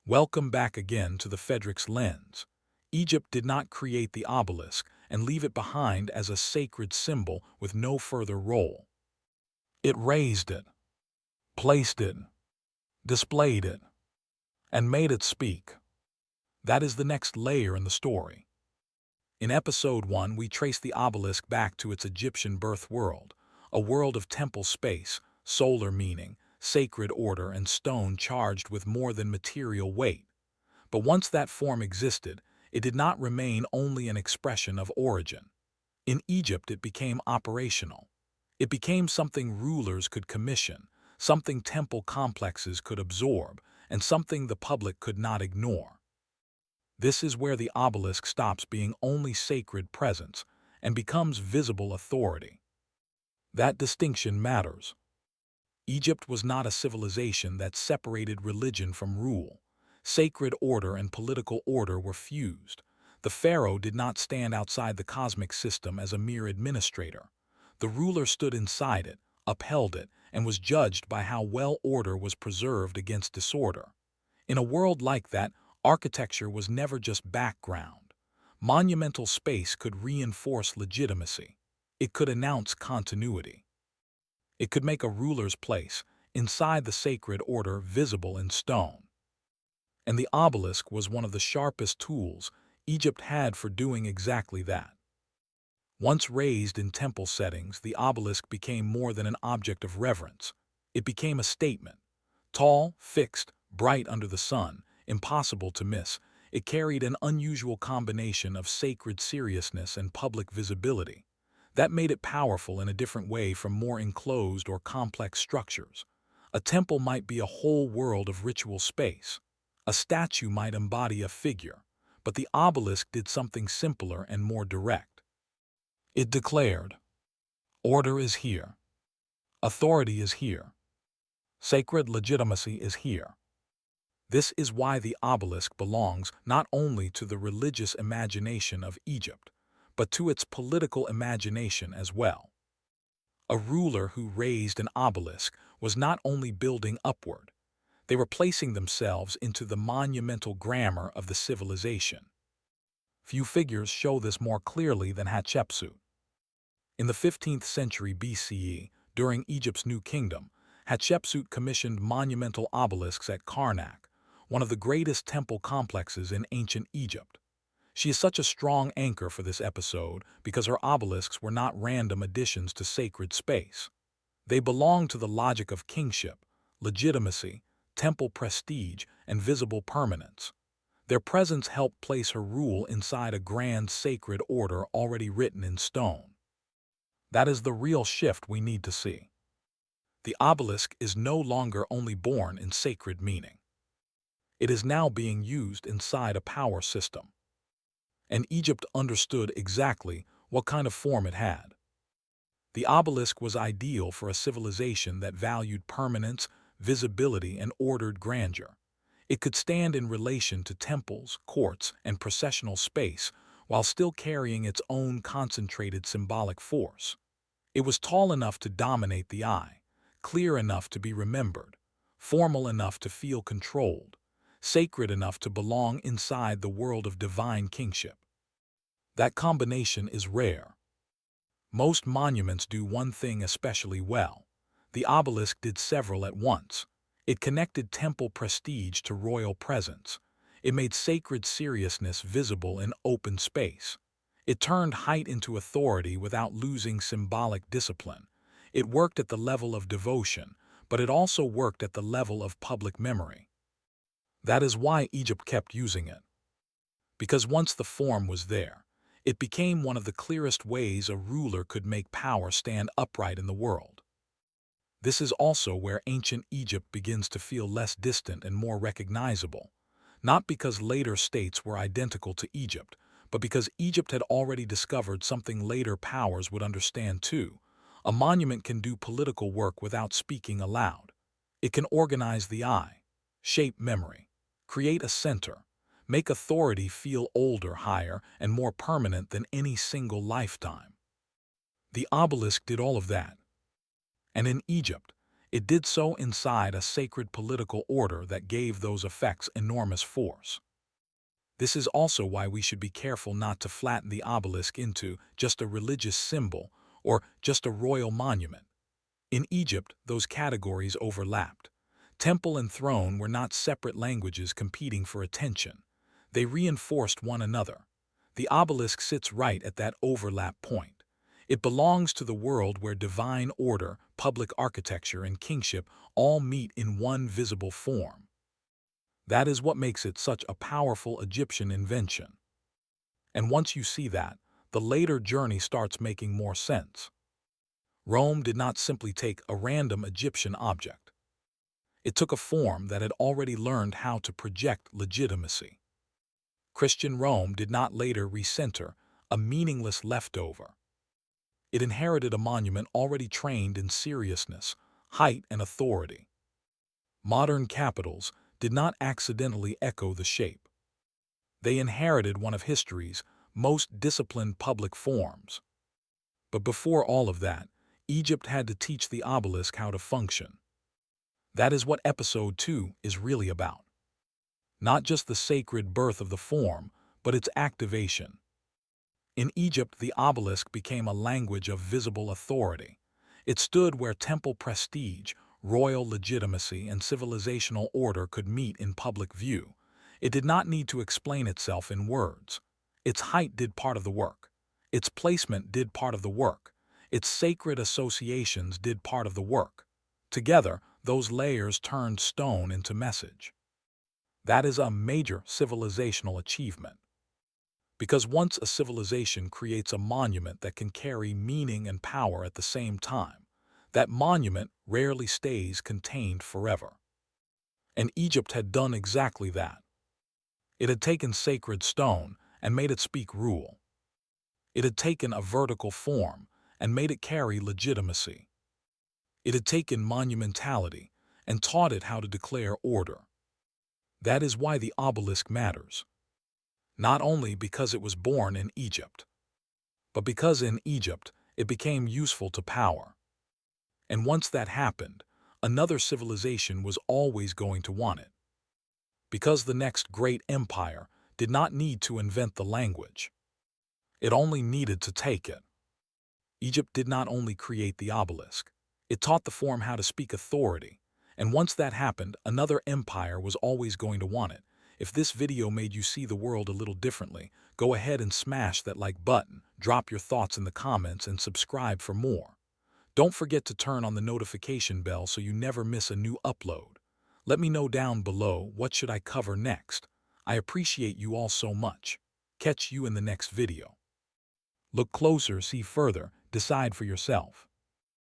Welcome back again to the Fedrix lens. Egypt did not create the obelisk and leave it behind as a sacred symbol with no further role. It raised it, placed it, displayed it, and made it speak. That is the next layer in the story. In Episode 1, we trace the obelisk back to its Egyptian birth world, a world of temple space, solar meaning, sacred order, and stone charged with more than material weight. But once that form existed, it did not remain only an expression of origin. In Egypt, it became operational. It became something rulers could commission, something temple complexes could absorb, and something the public could not ignore. This is where the obelisk stops being only sacred presence and becomes visible authority. That distinction matters. Egypt was not a civilization that separated religion from rule. Sacred order and political order were fused. The pharaoh did not stand outside the cosmic system as a mere administrator. The ruler stood inside it, upheld it, and was judged by how well order was preserved against disorder. In a world like that, architecture was never just background. Monumental space could reinforce legitimacy. It could announce continuity. It could make a ruler's place, inside the sacred order, visible in stone. And the obelisk was one of the sharpest tools Egypt had for doing exactly that. Once raised in temple settings, the obelisk became more than an object of reverence. It became a statement. Tall, fixed, bright under the sun, impossible to miss, it carried an unusual combination of sacred seriousness and public visibility. That made it powerful in a different way from more enclosed or complex structures. A temple might be a whole world of ritual space. A statue might embody a figure, but the obelisk did something simpler and more direct. It declared, "Order is here. Authority is here. Sacred legitimacy is here." This is why the obelisk belongs not only to the religious imagination of Egypt, but to its political imagination as well. A ruler who raised an obelisk was not only building upward, they were placing themselves into the monumental grammar of the civilization. Few figures show this more clearly than Hatshepsut. In the 15th century BCE, during Egypt's New Kingdom, Hatshepsut commissioned monumental obelisks at Karnak, one of the greatest temple complexes in ancient Egypt. She is such a strong anchor for this episode because her obelisks were not random additions to sacred space. They belong to the logic of kingship, legitimacy, temple prestige, and visible permanence. Their presence helped place her rule inside a grand sacred order already written in stone. That is the real shift we need to see. The obelisk is no longer only born in sacred meaning. It is now being used inside a power system. And Egypt understood exactly what kind of form it had. The obelisk was ideal for a civilization that valued permanence, visibility, and ordered grandeur. It could stand in relation to temples, courts, and processional space while still carrying its own concentrated symbolic force. It was tall enough to dominate the eye, clear enough to be remembered, formal enough to feel controlled, sacred enough to belong inside the world of divine kingship. That combination is rare. Most monuments do one thing especially well. The obelisk did several at once. It connected temple prestige to royal presence. It made sacred seriousness visible in open space. It turned height into authority without losing symbolic discipline. It worked at the level of devotion, but it also worked at the level of public memory. That is why Egypt kept using it. Because once the form was there, it became one of the clearest ways a ruler could make power stand upright in the world. This is also where ancient Egypt begins to feel less distant and more recognizable, not because later states were identical to Egypt, but because Egypt had already discovered something later powers would understand too. A monument can do political work without speaking aloud. It can organize the eye, shape memory, create a center, make authority feel older, higher, and more permanent than any single lifetime. The obelisk did all of that. And in Egypt, It did so inside a sacred political order that gave those effects enormous force. This is also why we should be careful not to flatten the obelisk into just a religious symbol or just a royal monument. In Egypt, those categories overlapped. Temple and throne were not separate languages competing for attention. They reinforced one another. The obelisk sits right at that overlap point. It belongs to the world where divine order, public architecture, and kingship all meet in one visible form. That is what makes it such a powerful Egyptian invention. And once you see that, the later journey starts making more sense. Rome did not simply take a random Egyptian object. It took a form that had already learned how to project legitimacy. Christian Rome did not later recenter a meaningless leftover. It inherited a monument already trained in seriousness, height, and authority. Modern capitals did not accidentally echo the shape. They inherited one of history's most disciplined public forms. But before all of that, Egypt had to teach the obelisk how to function. That is what Episode 2 is really about. Not just the sacred birth of the form, but its activation. In Egypt, the obelisk became a language of visible authority. It stood where temple prestige, royal legitimacy, and civilizational order could meet in public view. It did not need to explain itself in words. Its height did part of the work. Its placement did part of the work. Its sacred associations did part of the work. Together, those layers turned stone into message. That is a major civilizational achievement. Because once a civilization creates a monument that can carry meaning and power at the same time, that monument rarely stays contained forever. And Egypt had done exactly that. It had taken sacred stone and made it speak rule. It had taken a vertical form and made it carry legitimacy. It had taken monumentality and taught it how to declare order. That is why the obelisk matters. Not only because it was born in Egypt, but because in Egypt it became useful to power. And once that happened, another civilization was always going to want it. Because the next great empire did not need to invent the language. It only needed to take it. Egypt did not only create the obelisk, it taught the form how to speak authority. And once that happened, another empire was always going to want it. If this video made you see the world a little differently, go ahead and smash that like button, drop your thoughts in the comments, and subscribe for more. Don't forget to turn on the notification bell so you never miss a new upload. Let me know down below what should I cover next. I appreciate you all so much. Catch you in the next video. Look closer, see further, decide for yourself.